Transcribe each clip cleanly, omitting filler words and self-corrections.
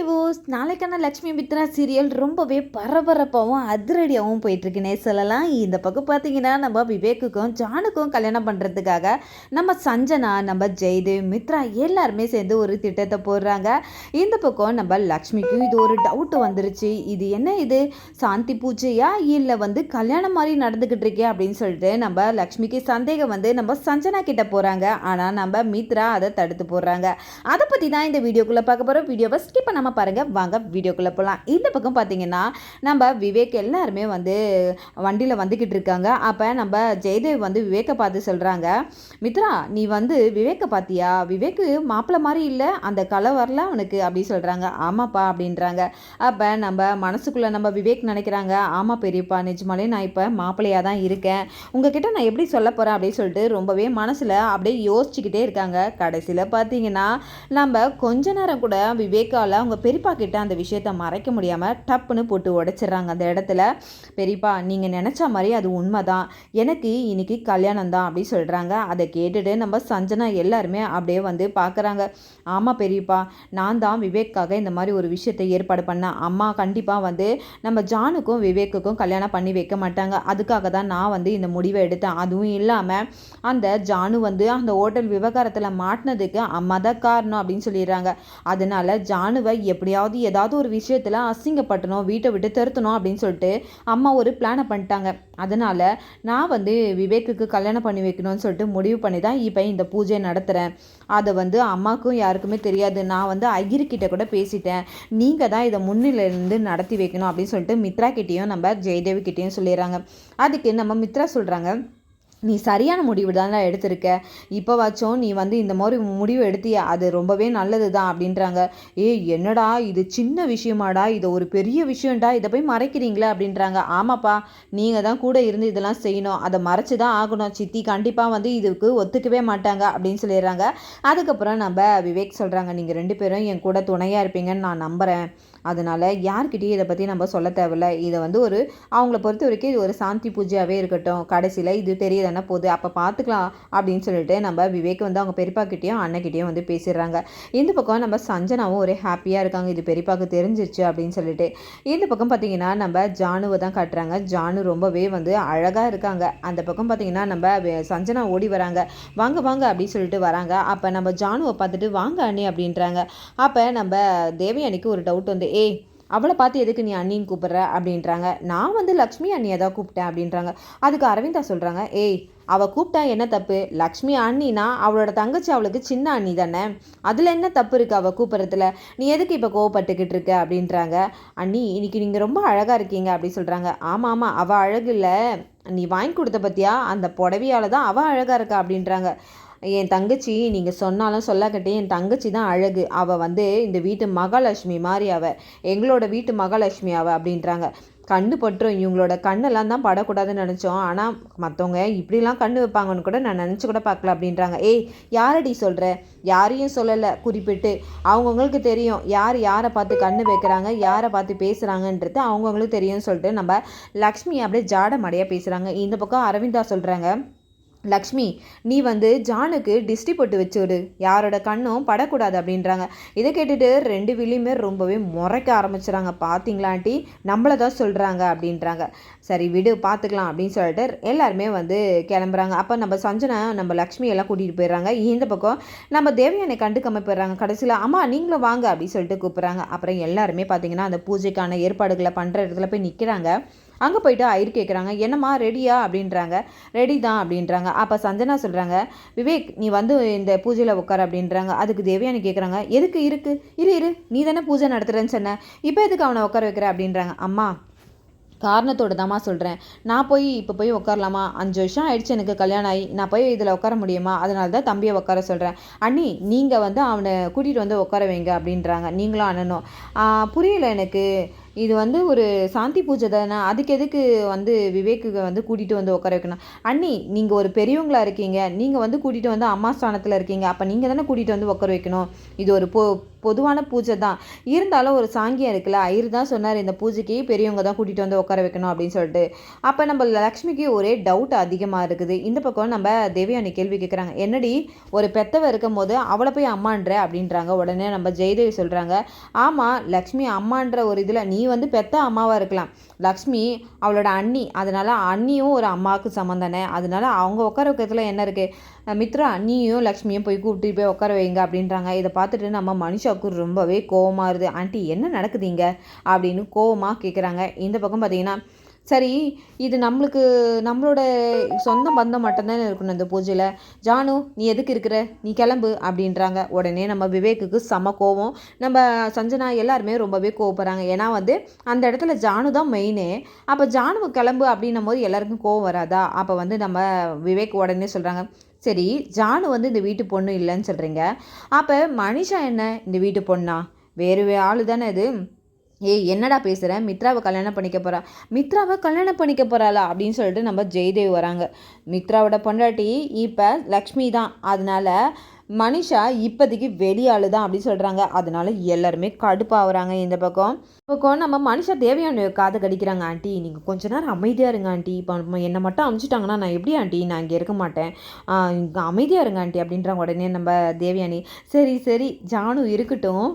Viewers, நாளைக்கான Lakshmi Mitra serial ரொம்பவே பரபரப்பாகவும் அதிரடியாகவும் போயிட்டுருக்குன்னே சொல்லலாம். இந்த பக்கம் பார்த்தீங்கன்னா நம்ம விவேக்குக்கும் ஜானுக்கும் கல்யாணம் பண்ணுறதுக்காக நம்ம சஞ்சனா, நம்ம ஜெயதேவ், மித்ரா எல்லாருமே சேர்ந்து ஒரு திட்டத்தை போடுறாங்க. இந்த பக்கம் நம்ம லக்ஷ்மிக்கும் இது ஒரு டவுட் வந்துருச்சு. இது என்ன, இது சாந்தி பூஜையா இல்லை கல்யாணம் மாதிரி நடந்துக்கிட்டு இருக்கே அப்படின்னு சொல்லிட்டு நம்ம லக்ஷ்மிக்கு சந்தேகம் நம்ம சஞ்சனா கிட்ட போகிறாங்க. ஆனால் நம்ம மித்ரா அதை தடுத்து போடுறாங்க. அதை பற்றி தான் இந்த வீடியோக்குள்ளே பார்க்க போகிறோம். வீடியோவை ஸ்கிப் பண்ணாமல் பாருங்கள். வாங்க வீடியோக்குள்ளே போகலாம். இந்த பக்கம் பார்த்தீங்கன்னா நம்ம விவேக் எல்லாருமே வண்டியில் வந்துக்கிட்டு இருக்காங்க. அப்போ நம்ம ஜெயதேவ் விவேக்கை பார்த்து சொல்கிறாங்க, மித்ரா நீ விவேக்கை பார்த்தியா? விவேக்கு மாப்பிள்ளை மாதிரி இல்லை, அந்த கலை வரல அவனுக்கு அப்படி சொல்கிறாங்க. ஆமாப்பா அப்படின்றாங்க. அப்போ நம்ம மனசுக்குள்ளே நம்ம விவேக் நினைக்கிறாங்க, ஆமாம் பெரியப்பா, நிஜமாலே நான் இப்போ மாப்பிள்ளையாக தான் இருக்கேன், உங்ககிட்ட நான் எப்படி சொல்ல போகிறேன் அப்படின்னு சொல்லிட்டு ரொம்பவே மனசில் அப்படியே யோசிச்சுக்கிட்டே இருக்காங்க. கடைசியில் பார்த்தீங்கன்னா நம்ம கொஞ்ச நேரம் கூட விவேக்கால் அவங்க பெரியப்பா கிட்ட அந்த விஷயத்தை மறைக்க முடியாமல் டப்புன்னு போட்டு உடைச்சிட்றாங்க. அந்த இடத்துல, பெரியப்பா நீங்கள் நினச்ச மாதிரி அது உண்மைதான், எனக்கு இன்னைக்கு கல்யாணம் தான் அப்படி சொல்கிறாங்க. அதை கேட்டுட்டு நம்ம சஞ்சனா எல்லாருமே அப்படியே பார்க்குறாங்க. ஆமாம் பெரியப்பா, நான் தான் விவேக்காக இந்த மாதிரி ஒரு விஷயத்தை ஏற்பாடு பண்ணேன். அம்மா கண்டிப்பாக நம்ம ஜானுக்கும் விவேக்குக்கும் கல்யாணம் பண்ணி வைக்க மாட்டாங்க, அதுக்காக தான் நான் இந்த முடிவை எடுத்தேன். அதுவும் இல்லாமல் அந்த ஜானு அந்த ஹோட்டல் விவகாரத்தில் மாட்டினதுக்கு அம்மா தான் காரணம் அப்படின்னு சொல்லிடுறாங்க. அதனால ஜானுவை எப்படியாவது ஏதாவது ஒரு விஷயத்தில் அசிங்கப்பட்டணும், வீட்டை விட்டு தருத்தணும் அப்படின்னு சொல்லிட்டு அம்மா ஒரு பிளானை பண்ணிட்டாங்க. அதனால் நான் விவேக்குக்கு கல்யாணம் பண்ணி வைக்கணும்னு சொல்லிட்டு முடிவு பண்ணி தான் இப்போ இந்த பூஜையை நடத்துகிறேன். அதை அம்மாவுக்கும் யாருக்குமே தெரியாது. நான் ஐயர்கிட்ட கூட பேசிட்டேன், நீங்கள் தான் இதை முன்னிலிருந்து நடத்தி வைக்கணும் அப்படின்னு சொல்லிட்டு மித்ரா கிட்டேயும் நம்ம ஜெயதேவி கிட்டேயும் சொல்லிடுறாங்க. அதுக்கு நம்ம மித்ரா சொல்கிறாங்க, நீ சரியான முடிவு தான் எடுத்திருக்க, இப்போவாச்சும் நீ இந்த மாதிரி முடிவு எடுத்திய, அது ரொம்பவே நல்லது தான் அப்படின்றாங்க. என்னடா இது சின்ன விஷயமாடா, இது ஒரு பெரிய விஷயம்டா, இதை போய் மறைக்கிறீங்களா அப்படின்றாங்க. ஆமாப்பா, நீங்கள் தான் கூட இருந்து இதெல்லாம் செய்யணும், அதை மறைச்சி தான் ஆகணும், சித்தி கண்டிப்பாக இதுக்கு ஒத்துக்கவே மாட்டாங்க அப்படின்னு சொல்லிடுறாங்க. அதுக்கப்புறம் நம்ம விவேக் சொல்கிறாங்க, நீங்கள் 2 பேரும் என் கூட துணையாக இருப்பீங்கன்னு நான் நம்புகிறேன், அதனால் யார்கிட்டையும் இதை பற்றி நம்ம சொல்ல தேவையில்ல, இதை ஒரு அவங்கள பொறுத்த வரைக்கும் இது ஒரு சாந்தி பூஜையாகவே இருக்கட்டும், கடைசியில் இது தெரியுதுன்னா போகுது, அப்போ பார்த்துக்கலாம் அப்படின்னு சொல்லிட்டு நம்ம விவேக் அவங்க பெரியப்பாக்கிட்டேயும் அண்ணக்கிட்டேயும் பேசிடுறாங்க. இந்த பக்கம் நம்ம சஞ்சனாவும் ஒரே ஹாப்பியாக இருக்காங்க, இது பெரியப்பாக்கு தெரிஞ்சிருச்சு அப்படின்னு சொல்லிட்டு. இந்த பக்கம் பார்த்தீங்கன்னா நம்ம ஜானுவை தான் காட்டுறாங்க. ஜானு ரொம்பவே அழகாக இருக்காங்க. அந்த பக்கம் பார்த்தீங்கன்னா நம்ம சஞ்சனா ஓடி வராங்க, வாங்க வாங்க அப்படின்னு சொல்லிட்டு வராங்க. அப்போ நம்ம ஜானுவை பார்த்துட்டு வாங்க அண்ணி அப்படின்றாங்க. அப்போ நம்ம தேவயானிக்கு ஒரு டவுட் அவளை பார்த்து எதுக்கு நீ அண்ணின்னு கூப்பிட்ற அப்படின்றாங்க. நான் லக்ஷ்மி அண்ணியை தான் கூப்பிட்டேன் அப்படின்றாங்க. அதுக்கு அரவிந்தா சொல்கிறாங்க, அவள் கூப்பிட்டா என்ன தப்பு? லக்ஷ்மி அண்ணினா அவளோட தங்கச்சி அவளுக்கு சின்ன அண்ணி தானே, அதில் என்ன தப்பு இருக்குது அவள் கூப்பிட்றதுல? நீ எதுக்கு இப்போ கோவப்பட்டுக்கிட்டு இருக்க அப்படின்றாங்க. அண்ணி இன்னைக்கு நீங்கள் ரொம்ப அழகாக இருக்கீங்க அப்படி சொல்கிறாங்க. ஆமாம் ஆமாம், அவள் அழகு இல்லை, நீ வாங்கி கொடுத்த பற்றியா அந்த புடவையால் தான் அவள் அழகாக இருக்கா அப்படின்றாங்க. என் தங்கச்சி நீங்கள் சொன்னாலும் சொல்லாக்கட்டே என் தங்கச்சி தான் அழகு, அவள் இந்த வீட்டு மகாலட்சுமி மாதிரி, அவள் எங்களோட வீட்டு மகாலட்சுமி அவள் அப்படின்றாங்க. கண்ணு பட்டுரும், இவங்களோட கண்ணெல்லாம் தான் படக்கூடாதுன்னு நினச்சோம், ஆனால் மற்றவங்க இப்படிலாம் கண்ணு வைப்பாங்கன்னு கூட நான் நினச்சி கூட பார்க்கல அப்படின்றாங்க. யாரடி சொல்கிற? யாரையும் சொல்லலை குறிப்பிட்டு, அவங்கவுங்களுக்கு தெரியும் யார் யாரை பார்த்து கண்ணு வைக்கிறாங்க, யாரை பார்த்து பேசுகிறாங்கன்றது அவங்கவுங்களுக்கு தெரியும்னு சொல்லிட்டு நம்ம லக்ஷ்மி அப்படியே ஜாட மடையாக பேசுகிறாங்க. இந்த பக்கம் அரவிந்தா சொல்கிறாங்க, லக்ஷ்மி நீ ஜானுக்கு டிஸ்டி போட்டு வச்சுடு, யாரோட கண்ணும் படக்கூடாது அப்படின்றாங்க. இதை கேட்டுட்டு 2 வில்லியுமே ரொம்பவே முறைக்க ஆரம்பிச்சுறாங்க. பார்த்தீங்களான்ட்டி நம்மளை தான் சொல்கிறாங்க அப்படின்றாங்க. சரி விடு பார்த்துக்கலாம் அப்படின்னு சொல்லிட்டு எல்லாருமே கிளம்புறாங்க. அப்போ நம்ம சஞ்சனா நம்ம லக்ஷ்மி எல்லாம் கூட்டிகிட்டு போயிடுறாங்க. இந்த பக்கம் நம்ம தேவயானை கண்டுக்காம போயிடுறாங்க. கடைசியில் அம்மா நீங்களும் வாங்க அப்படின்னு சொல்லிட்டு கூப்பிட்றாங்க. அப்புறம் எல்லாருமே பார்த்தீங்கன்னா அந்த பூஜைக்கான ஏற்பாடுகளை பண்ணுற இடத்துல போய் நிற்கிறாங்க. அங்கே போய்ட்டு ஐயர் கேட்குறாங்க, என்னம்மா ரெடியா அப்படின்றாங்க. ரெடி தான் அப்படின்றாங்க. அப்போ சஞ்சனா சொல்கிறாங்க, விவேக் நீ இந்த பூஜையில் உட்கார அப்படின்றாங்க. அதுக்கு தேவயானி கேட்குறாங்க, எதுக்கு இரு நீ தானே பூஜை நடத்துகிறேன்னு சொன்ன, இப்போ எதுக்கு அவனை உட்கார வைக்கிற அப்படின்றாங்க. அம்மா காரணத்தோடு தாம்மா சொல்கிறேன், நான் இப்போ போய் உட்காரலாமா? 5 வருஷம் ஆயிடுச்சு எனக்கு கல்யாணம் ஆகி, நான் போய் இதில் உட்கார முடியுமா? அதனால தான் தம்பியை உட்கார சொல்கிறேன். அண்ணி நீங்கள் அவனை கூட்டிகிட்டு உட்கார வைங்க அப்படின்றாங்க. நீங்களும் அண்ணனும் புரியல எனக்கு, இது வந்து ஒரு சாந்தி பூஜை தானே, அதுக்கு எதுக்கு வந்து விவேக்கு வந்து கூட்டிகிட்டு வந்து உட்கார வைக்கணும்? அண்ணி நீங்கள் ஒரு பெரியவங்களா இருக்கீங்க, நீங்கள் வந்து கூட்டிகிட்டு வந்து அம்மா ஸ்தானத்தில் இருக்கீங்க, அப்போ நீங்கள் தானே கூட்டிகிட்டு வந்து உட்கார வைக்கணும். இது ஒரு பொதுவான பூஜை தான். இருந்தாலும் ஒரு சாங்கியம் இருக்குல்ல, ஐயர் தான் சொன்னார் இந்த பூஜைக்கு பெரியவங்க தான் கூட்டிகிட்டு வந்து உட்கார வைக்கணும் அப்படின்னு சொல்லிட்டு. அப்போ நம்ம லக்ஷ்மிக்கு ஒரே டவுட் அதிகமாக இருக்குது. இந்த பக்கம் நம்ம தேவயானி கேள்வி கேட்குறாங்க, என்னடி ஒரு பெத்தவ இருக்கும் போது அவளை போய் அம்மான்ற அப்படின்றாங்க. உடனே நம்ம ஜெயதேவி சொல்கிறாங்க, ஆமாம் லக்ஷ்மி அம்மான்ற ஒரு இதில் நீ வந்து பெத்த அம்மாவாக இருக்கலாம், லக்ஷ்மி அவளோட அண்ணி, அதனால் அண்ணியும் ஒரு அம்மாவுக்கு சமம் தானே, அதனால அவங்க உட்கார வைக்கிறதுல என்ன இருக்குது, மித்ரா அண்ணியும் லக்ஷ்மியும் போய் கூப்பிட்டு போய் உட்கார வைங்க அப்படின்றாங்க. இதை பார்த்துட்டு நம்ம மனுஷாவுக்கு ரொம்பவே கோவமாக இருக்குது. ஆண்டி என்ன நடக்குதுங்க அப்படின்னு கோவமாக கேட்குறாங்க. இந்த பக்கம் பார்த்தீங்கன்னா, சரி இது நம்மளோட சொந்த பந்தம் மட்டும்தானே இருக்கணும் இந்த பூஜையில், ஜானு நீ எதுக்கு இருக்கிற, நீ கிளம்பு அப்படின்றாங்க. உடனே நம்ம விவேக்குக்கு செம கோவம், நம்ம சஞ்சனா எல்லாருமே ரொம்பவே கோவப்படுறாங்க. ஏன்னா வந்து அந்த இடத்துல ஜானு தான் மெயினே. அப்போ ஜானு கிளம்பு அப்படின்னும் போது எல்லாருக்கும் கோவம் வராதா? அப்போ வந்து நம்ம விவேக் உடனே சொல்கிறாங்க, சரி ஜானு வந்து இந்த வீட்டு பொண்ணு இல்லைன்னு சொல்கிறீங்க, அப்போ மனிஷா என்ன இந்த வீட்டு பொண்ணா, வேறு ஆள் தானே இது, ஏய் என்னடா பேசுகிறேன், மித்ராவை கல்யாணம் பண்ணிக்க போகிறா, மித்ராவை கல்யாணம் பண்ணிக்க போகிறாளா அப்படின்னு சொல்லிட்டு நம்ம ஜெயதேவ் வராங்க. மித்ராவோட பொண்டாட்டி இப்போ லக்ஷ்மி தான், அதனால மனிஷா இப்போதைக்கு வெளியாளு தான் அப்படின்னு சொல்கிறாங்க. அதனால எல்லாருமே கடுப்பாகிறாங்க. இந்த பக்கம் நம்ம மனுஷா தேவையான காதை கடிக்கிறாங்க. ஆண்டி நீங்கள் கொஞ்ச நேரம் அமைதியாக இருங்க ஆண்டி, இப்போ என்னை மட்டும் அனுப்பிச்சிட்டாங்கன்னா நான் எப்படி ஆண்டி, நான் இங்கே இருக்க மாட்டேன், இங்கே அமைதியாக இருங்க ஆண்டி அப்படின்றாங்க. உடனே நம்ம தேவயானி, சரி சரி ஜானு இருக்கட்டும்,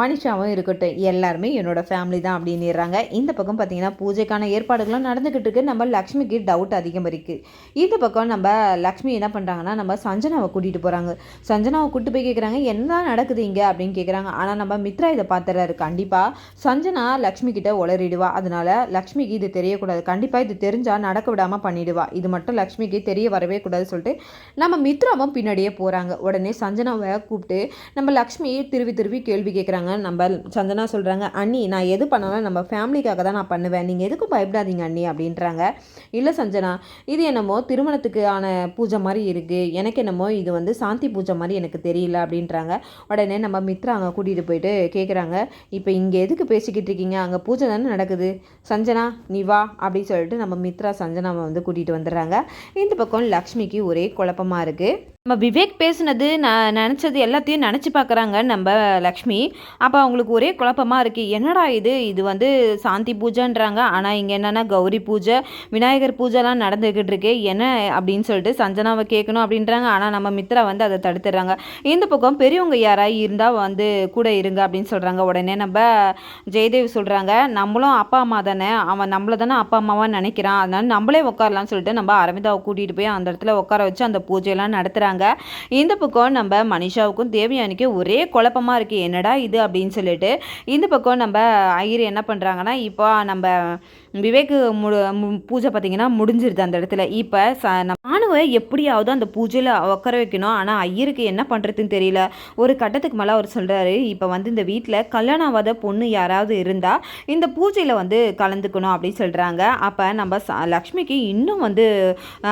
மனிஷாவும் இருக்கட்டும், எல்லாருமே என்னோட ஃபேமிலி தான் அப்படின்னுறாங்க. இந்த பக்கம் பார்த்தீங்கன்னா பூஜைக்கான ஏற்பாடுகளும் நடந்துக்கிட்டு இருக்கு. நம்ம லக்ஷ்மிக்கு டவுட் அதிகம் இருக்குது. இந்த பக்கம் நம்ம லக்ஷ்மி என்ன பண்ணுறாங்கன்னா, நம்ம சஞ்சனாவை கூட்டிகிட்டு போகிறாங்க. சஞ்சனாவை கூட்டு போய் கேட்குறாங்க, என்ன நடக்குது இங்கே அப்படின்னு கேட்குறாங்க. ஆனால் நம்ம மித்ரா இதை பார்த்துறாரு. கண்டிப்பாக சஞ்சனா லக்ஷ்மி கிட்ட உளறிடுவா, அதனால லக்ஷ்மிக்கு இது தெரியக்கூடாது, கண்டிப்பாக இது தெரிஞ்சால் நடக்க விடாமல் பண்ணிடுவா, இது மட்டும் லக்ஷ்மிக்கு தெரிய வரவே கூடாது சொல்லிட்டு நம்ம மித்ராவும் பின்னாடியே போகிறாங்க. உடனே சஞ்சனாவை கூப்பிட்டு நம்ம லக்ஷ்மி திருவி கேள்வி கேட்குறாங்க. நம்ம சஞ்சனா சொல்கிறாங்க, அண்ணி நான் எது பண்ணாலும் நம்ம ஃபேமிலிக்காக தான் நான் பண்ணுவேன், நீங்கள் எதுக்கும் பயப்படாதீங்க அண்ணி அப்படின்றாங்க. இல்லை சஞ்சனா, இது என்னமோ திருமணத்துக்கு ஆன பூஜை மாதிரி இருக்குது, எனக்கு என்னமோ இது வந்து சாந்தி பூஜை மாதிரி எனக்கு தெரியல அப்படின்றாங்க. உடனே நம்ம மித்ரா அங்கே கூட்டிகிட்டு போயிட்டு கேட்குறாங்க, இப்போ இங்கே எதுக்கு பேசிக்கிட்டு இருக்கீங்க, அங்கே பூஜை தானே நடக்குது, சஞ்சனா நீ வா அப்படின்னு சொல்லிட்டு நம்ம மித்ரா சஞ்சனாவை வந்து கூட்டிகிட்டு வந்துடுறாங்க. இந்த பக்கம் லக்ஷ்மிக்கு ஒரே குழப்பமாக இருக்குது. நம்ம விவேக் பேசுனது நான் நினச்சது எல்லாத்தையும் நினச்சி பார்க்குறாங்க நம்ம லக்ஷ்மி. அப்போ அவங்களுக்கு ஒரே குழப்பமாக இருக்குது, என்னடா இது வந்து சாந்தி பூஜைன்றாங்க, ஆனால் இங்கே என்னென்னா கௌரி பூஜை விநாயகர் பூஜைலாம் நடந்துக்கிட்டு இருக்கு என்ன அப்படின்னு சொல்லிட்டு சஞ்சனாவை கேட்கணும் அப்படின்றாங்க. ஆனால் நம்ம மித்ரா வந்து அதை தடுத்துடுறாங்க. இந்த பக்கம் பெரியவங்க யாராவது இருந்தால் வந்து கூட இருங்க அப்படின்னு சொல்கிறாங்க. உடனே நம்ம ஜெயதேவ் சொல்கிறாங்க, நம்மளும் அப்பா அம்மா தானே, அவன் நம்மளை தானே அப்பா அம்மாவாக நினைக்கிறான், அதனால நம்மளே உட்காரலான்னு சொல்லிட்டு நம்ம அரவிந்தாவை கூட்டிகிட்டு போய் அந்த இடத்துல உட்கார வச்சு அந்த பூஜையெல்லாம் நடத்துகிறாங்க. இந்த பக்கம் நம்ம மனிஷாவுக்கும் தேவயானிக்கும் ஒரே குழப்பமாக இருக்குது, என்னடா இது அப்படின்னு சொல்லிட்டு. இந்த பக்கம் நம்ம ஐயர் என்ன பண்ணுறாங்கன்னா, இப்போ நம்ம விவேக்கு பூஜை பார்த்திங்கன்னா முடிஞ்சிருது அந்த இடத்துல. இப்போ நானுவை எப்படியாவது அந்த பூஜையில் உட்கார வைக்கணும், ஆனால் ஐயருக்கு என்ன பண்ணுறதுன்னு தெரியல. ஒரு கட்டத்துக்கு மேலே அவர் சொல்கிறாரு, இப்போ வந்து இந்த வீட்டில் கல்யாணம் ஆகாத பொண்ணு யாராவது இருந்தால் இந்த பூஜையில் வந்து கலந்துக்கணும் அப்படின்னு சொல்கிறாங்க. அப்போ நம்ம லக்ஷ்மிக்கு இன்னும் வந்து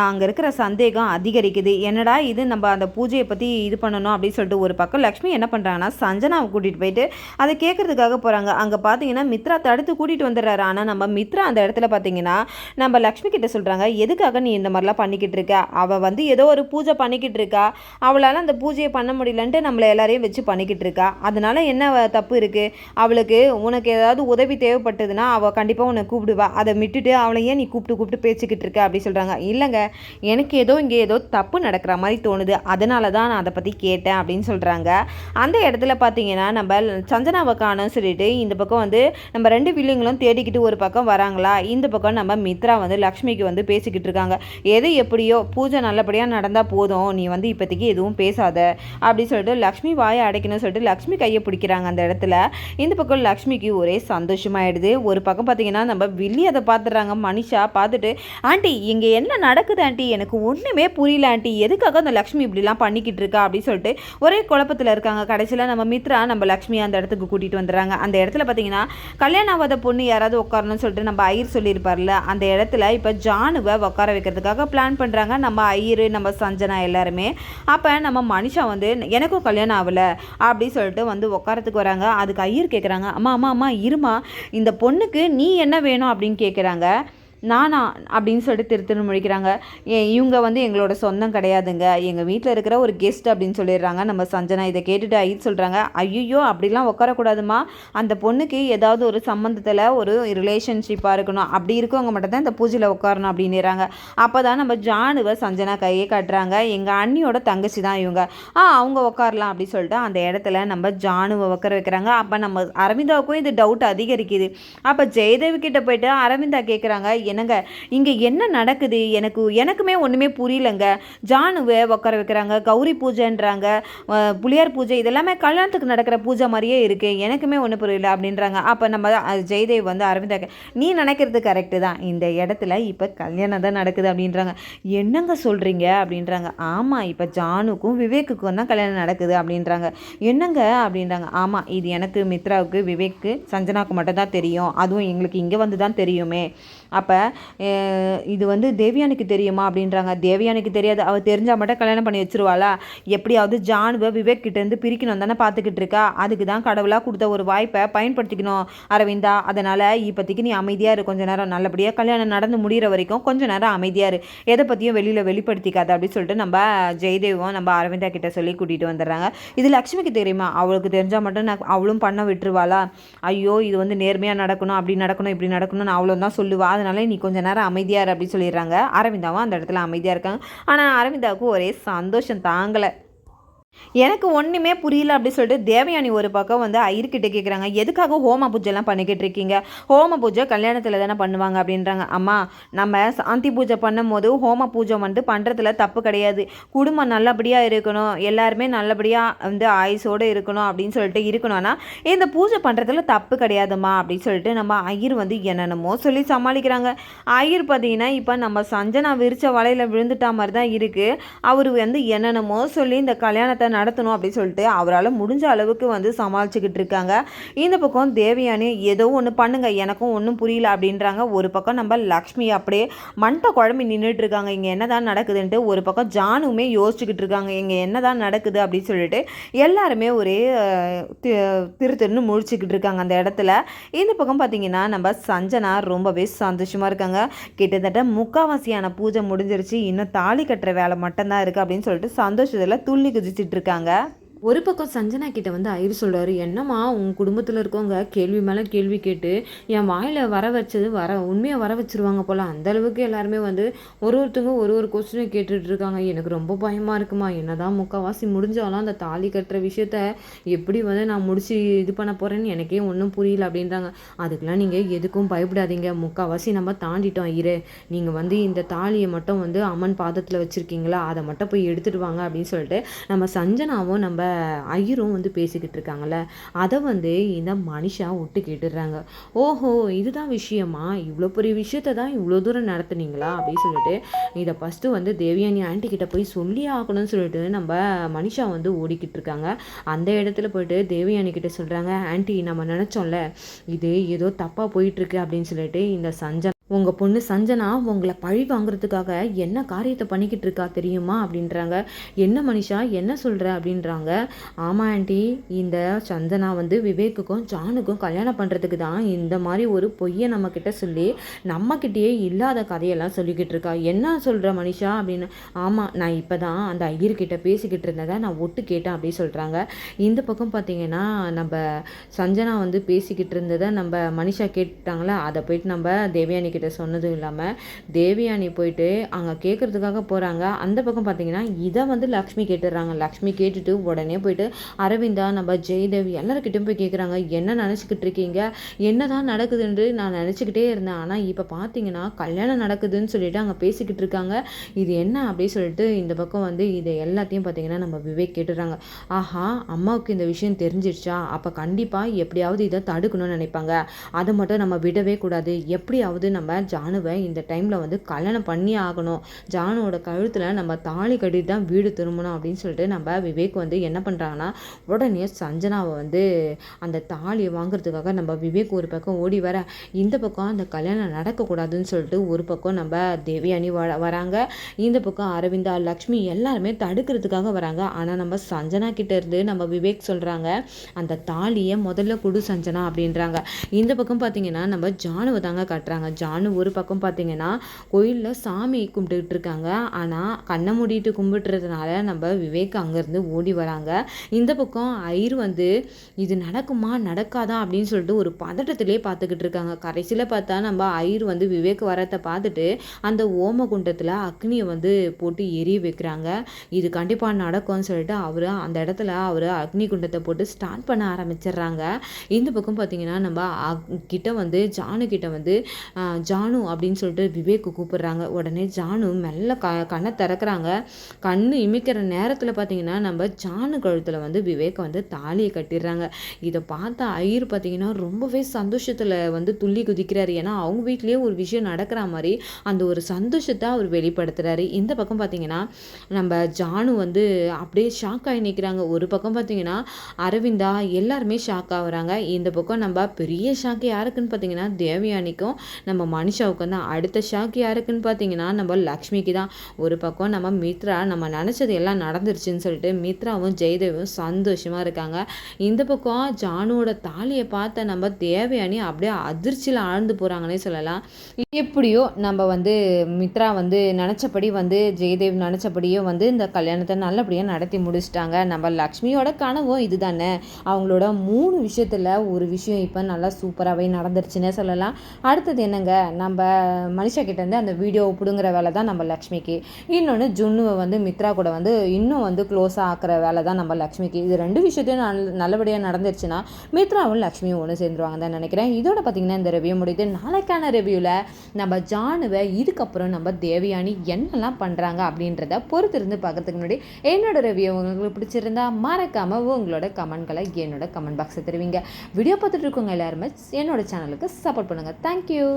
அங்கே இருக்கிற சந்தேகம் அதிகரிக்குது, என்னடா இது நம்ம அந்த பூஜையை பற்றி இது பண்ணணும் அப்படின்னு சொல்லிட்டு. ஒரு பக்கம் லக்ஷ்மி என்ன பண்ணுறாங்கன்னா சஞ்சனாவை கூட்டிகிட்டு போயிட்டு அதை கேட்குறதுக்காக போகிறாங்க. அங்கே பார்த்தீங்கன்னா மித்ரா தடுத்து கூட்டிகிட்டு வந்துடுறாரு. ஆனால் நம்ம மித்ரா அந்த இடத்துல பார்த்தீங்கன்னா நம்ம லக்ஷ்மி கிட்ட சொல்கிறாங்க, எதுக்காக நீ இந்த மாதிரிலாம் பண்ணிக்கிட்டு இருக்க, அவள் வந்து ஏதோ ஒரு பூஜை பண்ணிக்கிட்டு இருக்கா, அவளால் அந்த பூஜையை பண்ண முடியலன்ட்டு நம்மளை எல்லாரையும் வச்சு பண்ணிக்கிட்டு இருக்கா, அதனால என்ன தப்பு இருக்குது, அவளுக்கு உனக்கு ஏதாவது உதவி தேவைப்பட்டதுன்னா அவள் கண்டிப்பாக உன்னை கூப்பிடுவா, அதை விட்டுட்டு அவளை ஏன் நீ கூப்பிட்டு பேசிக்கிட்டு இருக்க அப்படின்னு சொல்கிறாங்க. இல்லைங்க எனக்கு இங்கே ஏதோ தப்பு நடக்கிற மாதிரி தோணுது, அதனால தான் நான் அதை பற்றி கேட்டேன் அப்படின்னு சொல்கிறாங்க. அந்த இடத்துல பார்த்தீங்கன்னா நம்ம சஞ்சனாவை காணோன்னு சொல்லிட்டு இந்த பக்கம் வந்து நம்ம ரெண்டு பிள்ளைங்களும் தேடிக்கிட்டு ஒரு பக்கம் வராங்களா. இந்த பக்கம் நம்ம மித்ரா வந்து லக்ஷ்மிக்கு வந்து பேசிக்கிட்டு இருக்காங்க, எது எப்படியோ பூஜை நல்லபடியாக நடந்தால் போதும், நீ வந்து இப்போதைக்கு எதுவும் பேசாத அப்படின்னு சொல்லிட்டு லக்ஷ்மி வாயை அடைக்கணும்னு சொல்லிட்டு லக்ஷ்மி கையை பிடிக்கிறாங்க அந்த இடத்துல. இந்த பக்கம் லக்ஷ்மிக்கு ஒரே சந்தோஷமாயிடுது. ஒரு பக்கம் பார்த்தீங்கன்னா நம்ம வில்லி அதை பார்த்துடுறாங்க. மனிஷா பார்த்துட்டு, ஆண்டி இங்கே என்ன நடக்குது ஆண்டி, எனக்கு ஒன்றுமே புரியல ஆண்டி, எதுக்காக அந்த லக்ஷ்மி இப்படிலாம் பண்ணிக்கிட்டு இருக்கா அப்படின்னு சொல்லிட்டு ஒரே குழப்பத்தில் இருக்காங்க. கடைசியில் நம்ம மித்ரா நம்ம லக்ஷ்மி அந்த இடத்துக்கு கூட்டிகிட்டு வந்துடுறாங்க. அந்த இடத்துல பார்த்தீங்கன்னா கல்யாணம் ஆகாத பொண்ணு யாராவது உட்காரணும்னு சொல்லிட்டு நம்ம ஐயர் சொல்லியிருப்பார்ல அந்த இடத்துல இப்போ ஜானுவை உட்கார வைக்கிறதுக்காக பிளான் பண்ணுறாங்க நம்ம ஐயர் நம்ம சஞ்சனா எல்லாருமே. அப்போ நம்ம மனிஷா வந்து எனக்கும் கல்யாணம் ஆகலை அப்படி சொல்லிட்டு வந்து உட்காரத்துக்கு வராங்க. அதுக்கு ஐயர் கேட்குறாங்க, அம்மா அம்மா அம்மா இருமா, இந்த பொண்ணுக்கு நீ என்ன வேணும் அப்படின்னு கேட்குறாங்க. நானா அப்படின்னு சொல்லிட்டு திருத்திரு முழிக்கிறாங்க. இவங்க வந்து எங்களோட சொந்தம் கிடையாதுங்க, எங்கள் வீட்டில் இருக்கிற ஒரு கெஸ்ட் அப்படின்னு சொல்லிடுறாங்க நம்ம சஞ்சனா. இதை கேட்டுட்டு ஐயர் சொல்கிறாங்க, ஐயோ அப்படிலாம் உட்காரக்கூடாதுமா, அந்த பொண்ணுக்கு ஏதாவது ஒரு சம்மந்தத்தில் ஒரு ரிலேஷன்ஷிப்பாக இருக்கணும், அப்படி இருக்கவங்க மட்டும் தான் இந்த பூஜையில் உட்காரணும் அப்படின்னுறாங்க. அப்போ தான் நம்ம ஜானுவை சஞ்சனா கையை காட்டுறாங்க. எங்கள் அண்ணியோட தங்கச்சி தான் இவங்க, அவங்க உட்காரலாம் அப்படி சொல்லிட்டு அந்த இடத்துல நம்ம ஜானுவை உட்கார வைக்கிறாங்க. அப்போ நம்ம அரவிந்தாவுக்கும் இது டவுட் அதிகரிக்குது. அப்போ ஜெயதேவி கிட்ட போயிட்டு அரவிந்தா கேட்குறாங்க, என்னங்க இங்கே என்ன நடக்குது, எனக்குமே ஒன்றுமே புரியலங்க. ஜானுவை உட்கார வைக்கிறாங்க, கௌரி பூஜைன்றாங்க, புளியார் பூஜை, இதெல்லாமே கல்யாணத்துக்கு நடக்கிற பூஜை மாதிரியே இருக்குது, எனக்குமே ஒன்றும் புரியல அப்படின்றாங்க. அப்போ நம்ம ஜெயதேவ் வந்து அரவிந்தா, நீ நினைக்கிறது கரெக்டு தான், இந்த இடத்துல இப்போ கல்யாணம் தான் நடக்குது அப்படின்றாங்க. என்னங்க சொல்கிறீங்க அப்படின்றாங்க. ஆமாம், இப்போ ஜானுக்கும் விவேக்குக்கும் தான் கல்யாணம் நடக்குது அப்படின்றாங்க. என்னங்க அப்படின்றாங்க. ஆமாம், இது எனக்கு, மித்ராவுக்கு, விவேக்கு, சஞ்சனாவுக்கு மட்டும் தான் தெரியும், அதுவும் எங்களுக்கு இங்கே வந்து தான் தெரியுமே. அப்போ இது வந்து தேவயானிக்கு தெரியுமா அப்படின்றாங்க. தேவயானிக்கு தெரியாது, அவள் தெரிஞ்சால் மட்டும் கல்யாணம் பண்ணி வச்சுருவாளா, எப்படியாவது ஜானுவை விவேக் கிட்டேருந்து பிரிக்கணும் தானே பார்த்துக்கிட்டு இருக்கா, அதுக்கு தான் கடவுளாக கொடுத்த ஒரு வாய்ப்பை பயன்படுத்திக்கணும் அரவிந்தா. அதனால் இப்போதைக்கு நீ அமைதியாக இரு, கொஞ்சம் நேரம் நல்லபடியாக கல்யாணம் நடந்து முடிகிற வரைக்கும் கொஞ்சம் நேரம் அமைதியாக இரு, எதை பற்றியும் வெளியில் வெளிப்படுத்திக்காது அப்படின்னு சொல்லிட்டு நம்ம ஜெயதேவும் நம்ம அரவிந்தா கிட்ட சொல்லி கூட்டிகிட்டு வந்துடுறாங்க. இது லக்ஷ்மிக்கு தெரியுமா, அவளுக்கு தெரிஞ்சால் மட்டும் நான் அவளும் பண்ண விட்டுருவாளா, ஐயோ இது வந்து நேர்மையாக நடக்கணும், அப்படி நடக்கணும், இப்படி நடக்கணும்னு அவ்வளோ தான் சொல்லுவா, அதனால நீ கொஞ்சம் நேரம் அமைதியார் அப்படி சொல்லிடுறாங்க. அரவிந்தாவும் அந்த இடத்துல அமைதியாக இருக்காங்க. ஆனால் அரவிந்தாவுக்கு ஒரே சந்தோஷம் தாங்கலை. எனக்கு ஒன்றுமே புரியல அப்படி சொல்லிட்டு தேவயானி ஒரு பக்கம் வந்து ஐயர்கிட்ட கேட்குறாங்க, எதுக்காக ஹோம பூஜைலாம் பண்ணிக்கிட்டு இருக்கீங்க, ஹோம பூஜை கல்யாணத்தில் தானே பண்ணுவாங்க அப்படின்றாங்க. அம்மா, நம்ம சாந்தி பூஜை பண்ணும் போது ஹோம பூஜை வந்து பண்ணுறதுல தப்பு கிடையாது, குடும்பம் நல்லபடியாக இருக்கணும், எல்லாருமே நல்லபடியாக வந்து ஆயுசோடு இருக்கணும் அப்படின்னு சொல்லிட்டு இருக்கணும்னா இந்த பூஜை பண்ணுறதுல தப்பு கிடையாதுமா அப்படின்னு சொல்லிட்டு நம்ம ஐயர் வந்து என்னென்னமோ சொல்லி சமாளிக்கிறாங்க. ஐயர் பார்த்தீங்கன்னா இப்போ நம்ம சஞ்சனா விரிச்ச வலையில் விழுந்துட்டா மாதிரி தான் இருக்குது. அவர் வந்து என்னென்னமோ சொல்லி இந்த கல்யாணத்தை நடத்தணும் அப்படின்னு சொல்லிட்டு அவரால் முடிஞ்ச அளவுக்கு வந்து சமாளிச்சுக்கிட்டு இருக்காங்க. இந்த பக்கம் தேவயானி ஏதோ ஒன்று பண்ணுங்க, எனக்கும் ஒன்றும் புரியல அப்படின்றாங்க. ஒரு பக்கம் நம்ம லக்ஷ்மி அப்படியே மண்டை குழம்பி நின்றுட்டு இருக்காங்க, இங்கே என்னதான் நடக்குதுன்ட்டு. ஒரு பக்கம் ஜானுமே யோசிச்சுக்கிட்டு இருக்காங்க, இங்கே என்னதான் நடக்குது அப்படின்னு சொல்லிட்டு எல்லாருமே ஒரே திருன்னு முழிச்சுக்கிட்டு இருக்காங்க அந்த இடத்துல. இந்த பக்கம் பார்த்தீங்கன்னா நம்ம சஞ்சனா ரொம்பவே சந்தோஷமாக இருக்காங்க. கிட்டத்தட்ட முக்காவாசியான பூஜை முடிஞ்சிருச்சு, இன்னும் தாலி கட்டுற வேலை மட்டும்தான் இருக்குது அப்படின்னு சொல்லிட்டு சந்தோஷத்தில் துள்ளி குதிச்சுட்டு இருக்காங்க. ஒரு பக்கம் சஞ்சனா கிட்ட வந்து ஐயர் சொல்கிறாரு, என்னம்மா உங்கள் குடும்பத்தில் இருக்கவங்க கேள்வி மேலே கேள்வி கேட்டு என் வாயில் வர வச்சது உண்மையாக வர வச்சுருவாங்க போல், அந்தளவுக்கு எல்லாருமே வந்து ஒருத்தவங்க ஒரு கொஸ்டினை கேட்டுட்ருக்காங்க, எனக்கு ரொம்ப பயமாக இருக்குமா, என்ன தான் முக்கால்வாசி முடிஞ்சாலும் அந்த தாலி கட்டுற விஷயத்த எப்படி வந்து நான் முடிச்சு இது பண்ண போகிறேன்னு எனக்கே ஒன்றும் புரியல அப்படின்றாங்க. அதுக்கெலாம் நீங்கள் எதுக்கும் பயப்படாதீங்க, முக்கால்வாசி நம்ம தாண்டிட்டோம் ஐயரு, நீங்கள் வந்து இந்த தாலியை மட்டும் வந்து அம்மன் பாதத்தில் வச்சுருக்கீங்களா, அதை மட்டும் போய் எடுத்துகிட்டு வாங்க அப்படின்னு சொல்லிட்டு நம்ம சஞ்சனாவும் நம்ம ஐயரும் வந்து பேசிக்கிட்டு இருக்காங்கல்ல, அதை வந்து இந்த மனிஷா விட்டு கேட்டுடுறாங்க. ஓஹோ, இதுதான் விஷயமா, இவ்வளோ பெரிய விஷயத்த தான் இவ்வளோ தூரம் நடத்துனீங்களா அப்படின்னு சொல்லிட்டு இதை ஃபஸ்ட்டு வந்து தேவயானி ஆண்டி கிட்ட போய் சொல்லி ஆகணும்னு சொல்லிட்டு நம்ம மனிஷா வந்து ஓடிக்கிட்டு இருக்காங்க. அந்த இடத்துல போயிட்டு தேவயானி கிட்ட சொல்கிறாங்க, ஆண்டி நம்ம நினச்சோம்ல இது ஏதோ தப்பாக போயிட்டுருக்கு அப்படின்னு சொல்லிட்டு இந்த சஞ்சனா, உங்கள் பொண்ணு சஞ்சனா உங்களை பழி வாங்குறதுக்காக என்ன காரியத்தை பண்ணிக்கிட்டு இருக்கா தெரியுமா அப்படின்றாங்க. என்ன மனிஷா என்ன சொல்கிற அப்படின்றாங்க. ஆமாம் ஆண்டி, இந்த சஞ்சனா வந்து விவேக்குக்கும் ஜானுக்கும் கல்யாணம் பண்ணுறதுக்கு தான் இந்த மாதிரி ஒரு பொய்யை நம்மக்கிட்ட சொல்லி நம்மக்கிட்டேயே இல்லாத கதையெல்லாம் சொல்லிக்கிட்டு இருக்கா. என்ன சொல்கிற மனிஷா அப்படின்னு. ஆமாம், நான் இப்போ தான் அந்த ஐயர்கிட்ட பேசிக்கிட்டு இருந்ததை நான் ஒட்டு கேட்டேன் அப்படின்னு சொல்கிறாங்க. இந்த பக்கம் பார்த்தீங்கன்னா நம்ம சஞ்சனா வந்து பேசிக்கிட்டு இருந்ததை நம்ம மனிஷா கேட்டாங்களே, அதை போயிட்டு நம்ம தேவயானி கிட்ட சொன்னதும் இல்லாமல் தேவயானி போயிட்டு அங்கே கேட்குறதுக்காக போகிறாங்க. அந்த பக்கம் பார்த்தீங்கன்னா இதை வந்து லக்ஷ்மி கேட்டுடுறாங்க. லக்ஷ்மி கேட்டுட்டு உடனே போயிட்டு அரவிந்தா நம்ம ஜெயதேவி எல்லாருக்கிட்டையும் போய் கேட்குறாங்க, என்ன நினச்சிக்கிட்டு இருக்கீங்க, என்ன தான் நடக்குதுன்னு நான் நினச்சிக்கிட்டே இருந்தேன், ஆனால் இப்போ பார்த்தீங்கன்னா கல்யாணம் நடக்குதுன்னு சொல்லிட்டு அங்கே பேசிக்கிட்டு இருக்காங்க, இது என்ன அப்படின்னு சொல்லிட்டு இந்த பக்கம் வந்து இதை எல்லாத்தையும் பார்த்தீங்கன்னா நம்ம விவேக் கேட்டுடுறாங்க. ஆஹா, அம்மாவுக்கு இந்த விஷயம் தெரிஞ்சிருச்சா, அப்போ கண்டிப்பாக எப்படியாவது இதை தடுக்கணும்னு நினைப்பாங்க, அதை மட்டும் நம்ம விடவே கூடாது, எப்படியாவது நம்ம நம்ம ஜானுவை இந்த டைமில் வந்து கல்யாணம் பண்ணி ஆகணும், ஜானுவோட கழுத்தில் நம்ம தாலி கட்டிட்டு தான் வீடு திரும்பணும் அப்படின்னு சொல்லிட்டு நம்ம விவேக் வந்து என்ன பண்ணுறாங்கன்னா, உடனே சஞ்சனாவை வந்து அந்த தாலியை வாங்குறதுக்காக நம்ம விவேக் ஒரு பக்கம் ஓடி வர, இந்த பக்கம் அந்த கல்யாணம் நடக்கக்கூடாதுன்னு சொல்லிட்டு ஒரு பக்கம் நம்ம தேவயானி வராங்க, இந்த பக்கம் அரவிந்தா, லக்ஷ்மி எல்லாருமே தடுக்கிறதுக்காக வராங்க. ஆனால் நம்ம சஞ்சனா கிட்ட இருந்து நம்ம விவேக் சொல்கிறாங்க, அந்த தாலியை முதல்ல கொடு சஞ்சனா அப்படின்றாங்க. இந்த பக்கம் பார்த்தீங்கன்னா நம்ம ஜானுவை தாங்க காட்டுறாங்க. ஜானு ஒரு பக்கம் பார்த்தீங்கன்னா கோயிலில் சாமி கும்பிட்டுக்கிட்டு இருக்காங்க. ஆனால் கண்ணை மூடிட்டு கும்பிட்டுறதுனால நம்ம விவேக் அங்கேருந்து ஓடி வராங்க. இந்த பக்கம் ஐயர் வந்து இது நடக்குமா நடக்காதா அப்படின்னு சொல்லிட்டு ஒரு பதட்டத்திலே பார்த்துக்கிட்டு இருக்காங்க. கடைசியில் பார்த்தா நம்ம ஐயர் வந்து விவேக் வரத்தை பார்த்துட்டு அந்த ஓமகுண்டத்தில் அக்னியை வந்து போட்டு எரிய வைக்கிறாங்க. இது கண்டிப்பாக நடக்கும்னு சொல்லிட்டு அவர் அந்த இடத்துல அக்னி குண்டத்தை போட்டு ஸ்டார்ட் பண்ண ஆரம்பிச்சிடுறாங்க. இந்த பக்கம் பார்த்தீங்கன்னா நம்ம கிட்ட வந்து ஜானு கிட்ட வந்து ஜானு அப்படின்னு சொல்லிட்டு விவேக்கு கூப்பிடுறாங்க. உடனே ஜானு மெல்ல கண்ணை திறக்கிறாங்க. கண்ணு இமைக்கிற நேரத்தில் பார்த்தீங்கன்னா நம்ம ஜானு கழுத்தில் வந்து விவேக் வந்து தாலியை கட்டிடுறாங்க. இதை பார்த்த ஐயர் பார்த்தீங்கன்னா ரொம்பவே சந்தோஷத்தில் வந்து துள்ளி குதிக்கிறாரு. ஏன்னா அவங்க வீட்லேயே ஒரு விஷயம் நடக்கிற மாதிரி அந்த ஒரு சந்தோஷத்தை அவர் வெளிப்படுத்துகிறாரு. இந்த பக்கம் பார்த்தீங்கன்னா நம்ம ஜானு வந்து அப்படியே ஷாக் ஆகி நிற்கிறாங்க. ஒரு பக்கம் பார்த்தீங்கன்னா அரவிந்தா எல்லாருமே ஷாக் ஆகுறாங்க. இந்த பக்கம் நம்ம பெரிய ஷாக்கு யாருக்குன்னு பார்த்தீங்கன்னா தேவயானிக்கும் நம்ம மனிஷாவுக்கும் தான். அடுத்த ஷாக்கு யாருக்குன்னு பார்த்தீங்கன்னா நம்ம லக்ஷ்மிக்கு தான். ஒரு பக்கம் நம்ம மித்ரா நம்ம நினச்சது எல்லாம் நடந்துருச்சுன்னு சொல்லிட்டு மித்ராவும் ஜெயதேவும் சந்தோஷமாக இருக்காங்க. இந்த பக்கம் ஜானுவோட தாலியை பார்த்த நம்ம தேவயானி அப்படியே அதிர்ச்சியில் ஆழ்ந்து போகிறாங்கன்னே சொல்லலாம். எப்படியோ நம்ம வந்து மித்ரா வந்து நினச்சபடி வந்து ஜெயதேவ் நினச்சபடியோ வந்து இந்த கல்யாணத்தை நல்லபடியாக நடத்தி முடிச்சிட்டாங்க. நம்ம லக்ஷ்மியோட கனவும் இது தானே. அவங்களோட 3 விஷயத்தில் ஒரு விஷயம் இப்போ நல்லா சூப்பராகவே நடந்துருச்சுன்னே சொல்லலாம். அடுத்தது என்னங்க, நம்ம மனிஷா கிட்டேருந்து அந்த வீடியோவை பிடுங்குற வேலை தான் நம்ம லக்ஷ்மிக்கு. இன்னொன்று ஜுன்னுவை வந்து மித்ரா கூட வந்து இன்னும் வந்து க்ளோஸாக ஆக்குற வேலை தான் நம்ம லக்ஷ்மிக்கு. இது 2 விஷயத்தையும் நல்லபடியாக நடந்துருச்சுன்னா மித்ராவும் லக்ஷ்மியும் ஒன்று சேர்ந்துருவாங்க தான் நினைக்கிறேன். இதோட பார்த்திங்கன்னா இந்த ரிவ்யூ முடியுது. நாளைக்கான ரிவ்யூவில் நம்ம ஜானுவை இதுக்கப்புறம் நம்ம தேவயானி என்னெல்லாம் பண்ணுறாங்க அப்படின்றத பொறுத்திருந்து பார்க்கறதுக்கு முன்னாடி என்னோட ரிவ்யூ உங்களுக்கு பிடிச்சிருந்தா மறக்காமல் உங்களோட கமெண்ட்களை என்னோட கமெண்ட் பாக்ஸை தெரிவிங்க. வீடியோ பார்த்துட்டு இருக்கவங்க எல்லாருமே என்னோட சேனலுக்கு சப்போர்ட் பண்ணுங்கள். தேங்க்யூ.